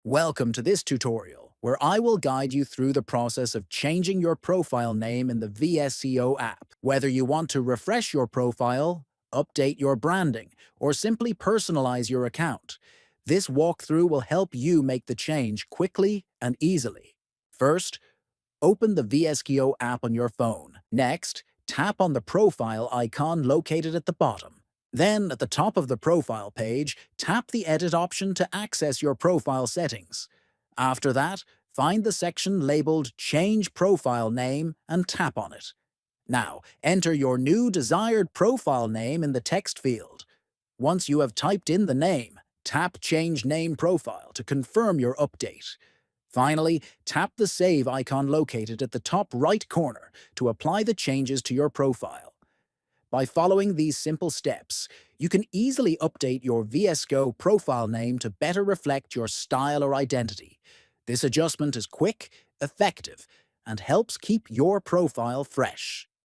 Welcome to this tutorial, where I will guide you through the process of changing your profile name in the VSCO app. Whether you want to refresh your profile, update your branding, or simply personalize your account, this walkthrough will help you make the change quickly and easily. First, open the VSCO app on your phone. Next, tap on the profile icon located at the bottom. Then, at the top of the profile page, tap the Edit option to access your profile settings. After that, find the section labeled Change Profile Name and tap on it. Now, enter your new desired profile name in the text field. Once you have typed in the name, tap Change Name Profile to confirm your update. Finally, tap the Save icon located at the top right corner to apply the changes to your profile. By following these simple steps, you can easily update your VSCO profile name to better reflect your style or identity. This adjustment is quick, effective, and helps keep your profile fresh.